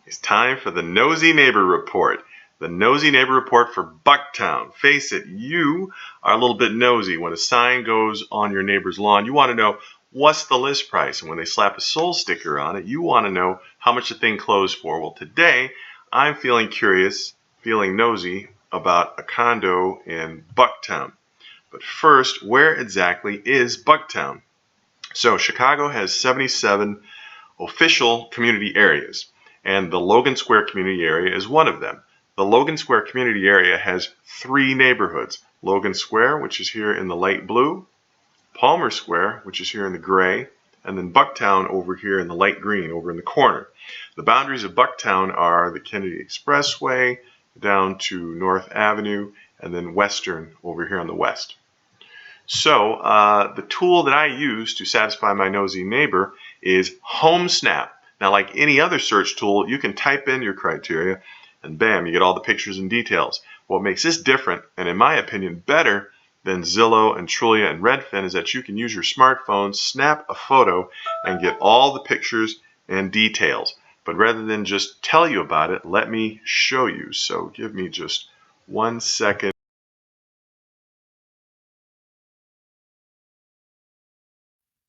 It's time for the Nosy Neighbor Report. The Nosy Neighbor Report for Bucktown. Face it, you are a little bit nosy. When a sign goes on your neighbor's lawn, you want to know what's the list price. And when they slap a sold sticker on it, you want to know how much the thing closed for. Well, today I'm feeling curious, feeling nosy about a condo in Bucktown. But first, where exactly is Bucktown? So Chicago has 77 official community areas, and the Logan Square community area is one of them. The Logan Square community area has 3 neighborhoods: Logan Square, which is here in the light blue, Palmer Square, which is here in the gray, and then Bucktown over here in the light green over in the corner. The boundaries of Bucktown are the Kennedy Expressway down to North Avenue, and then Western over here on the west. So the tool that I use to satisfy my nosy neighbor is Homesnap. Now, like any other search tool, you can type in your criteria and bam, you get all the pictures and details. What makes this different, and in my opinion better than Zillow and Trulia and Redfin, is that you can use your smartphone, snap a photo, and get all the pictures and details. But rather than just tell you about it, let me show you. So give me just 1 second.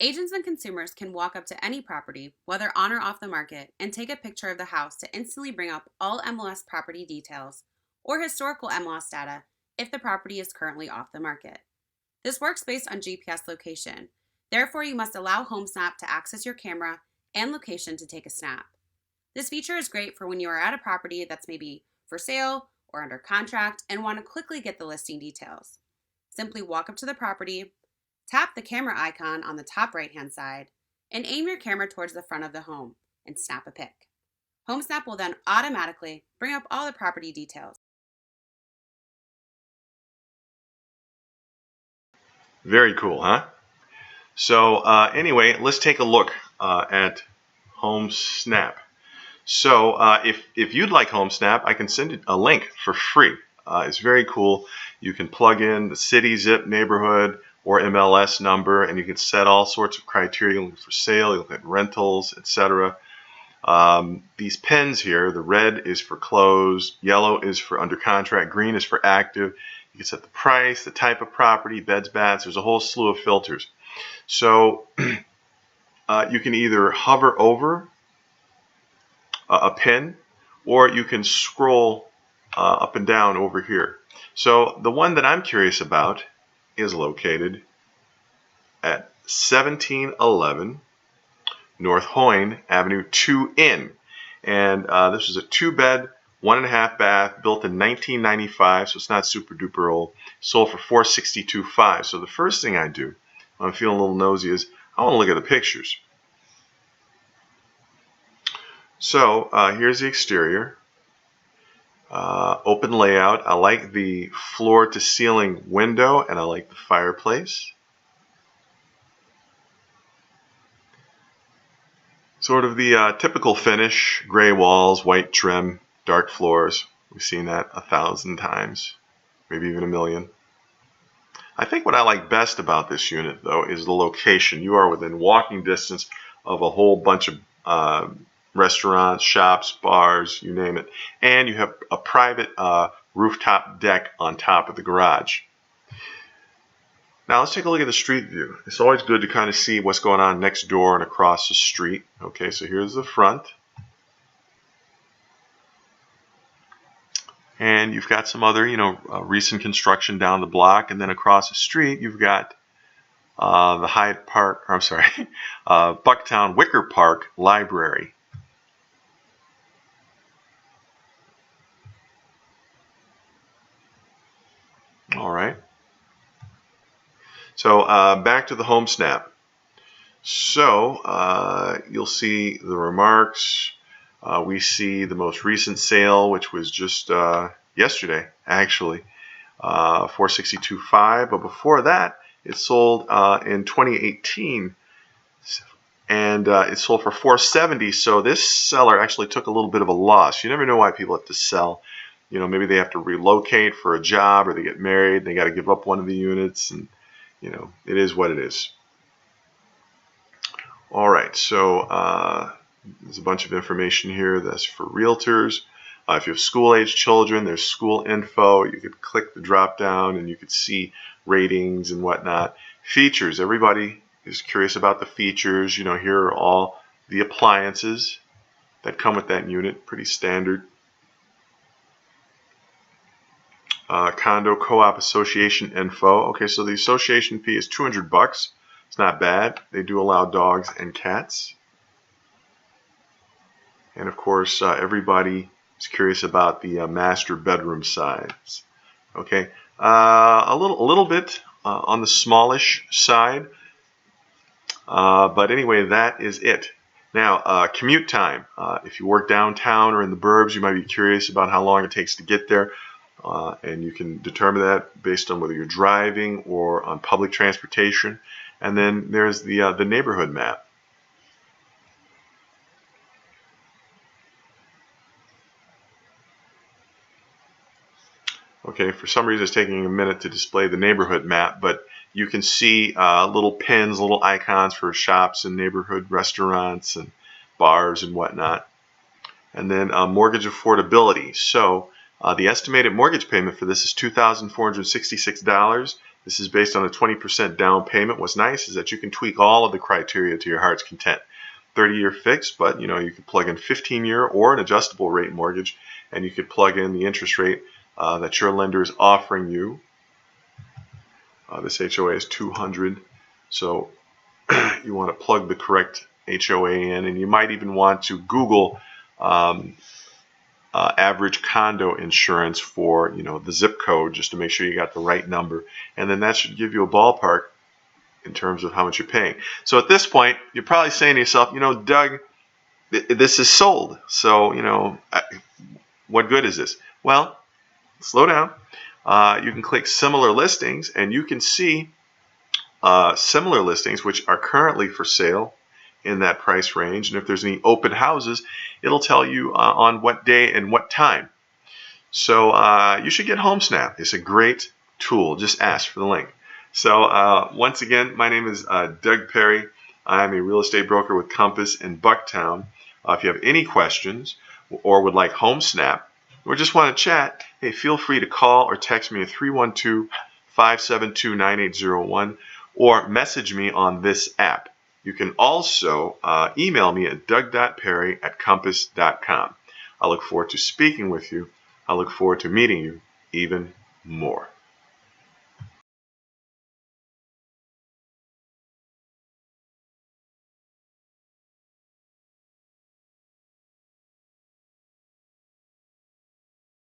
Agents and consumers can walk up to any property, whether on or off the market, and take a picture of the house to instantly bring up all MLS property details or historical MLS data if the property is currently off the market. This works based on GPS location. Therefore, you must allow Homesnap to access your camera and location to take a snap. This feature is great for when you are at a property that's maybe for sale or under contract and want to quickly get the listing details. Simply walk up to the property, tap the camera icon on the top right-hand side, and aim your camera towards the front of the home and snap a pic. Homesnap will then automatically bring up all the property details. Very cool, huh? So anyway, let's take a look at Homesnap. So if you'd like Homesnap, I can send you a link for free. It's very cool. You can plug in the city, zip, neighborhood, or MLS number, and you can set all sorts of criteria. You look for sale, you look at rentals, etc. These pins here, the red is for closed, yellow is for under contract, green is for active. You can set the price, the type of property, beds, baths. There's a whole slew of filters. So you can either hover over a pin, or you can scroll up and down over here. So the one that I'm curious about is located at 1711 North Hoyne Avenue 2N. And this is a 2-bed, 1.5 bath, built in 1995, so it's not super duper old. Sold for $462,500. So the first thing I do when I'm feeling a little nosy is I want to look at the pictures. So here's the exterior. Open layout. I like the floor to ceiling window, and I like the fireplace. Sort of the typical finish: gray walls, white trim, dark floors. We've seen that 1,000 times, maybe even 1,000,000. I think what I like best about this unit, though, is the location. You are within walking distance of a whole bunch of restaurants, shops, bars, you name it. And you have a private rooftop deck on top of the garage. Now let's take a look at the street view. It's always good to kind of see what's going on next door and across the street. Okay, so here's the front. And you've got some other, recent construction down the block. And then across the street, you've got the Bucktown Wicker Park Library. All right. So back to the Homesnap. So you'll see the remarks. We see the most recent sale, which was just yesterday, actually, $462,500. But before that, it sold in 2018, and it sold for $470,000. So this seller actually took a little bit of a loss. You never know why people have to sell. Maybe they have to relocate for a job, or they get married, they got to give up one of the units, and it is what it is. All right, so There's a bunch of information here that's for realtors. If you have school-age children, there's school info. You could click the drop down and you could see ratings and whatnot. Features. Everybody is curious about the features. You know, here are all the appliances that come with that unit. Pretty standard. Condo co-op association info. Okay, so the association fee is $200. It's not bad. They do allow dogs and cats. And of course, everybody is curious about the master bedroom size. Okay, a little bit on the smallish side, but anyway, that is it. Now, commute time. If you work downtown or in the burbs, you might be curious about how long it takes to get there, and you can determine that based on whether you're driving or on public transportation. And then there's the neighborhood map. Okay, for some reason it's taking a minute to display the neighborhood map, but you can see little pins, little icons for shops and neighborhood restaurants and bars and whatnot. And then mortgage affordability. So the estimated mortgage payment for this is $2,466. This is based on a 20% down payment. What's nice is that you can tweak all of the criteria to your heart's content. 30-year fixed, but you know, you could plug in 15-year or an adjustable rate mortgage, and you could plug in the interest rate that your lender is offering you. This HOA is $200, so you want to plug the correct HOA in, and you might even want to Google average condo insurance for the zip code, just to make sure you got the right number, and then that should give you a ballpark in terms of how much you're paying. So at this point, you're probably saying to yourself, Doug, this is sold, so what good is this? Well, slow down. You can click similar listings, and you can see similar listings which are currently for sale in that price range. And if there's any open houses, it'll tell you on what day and what time. So you should get Homesnap. It's a great tool. Just ask for the link. So once again, my name is Doug Perry. I'm a real estate broker with Compass in Bucktown. If you have any questions or would like Homesnap, or just want to chat, hey, feel free to call or text me at 312-572-9801 or message me on this app. You can also email me at doug.perry@compass.com. I look forward to speaking with you. I look forward to meeting you even more.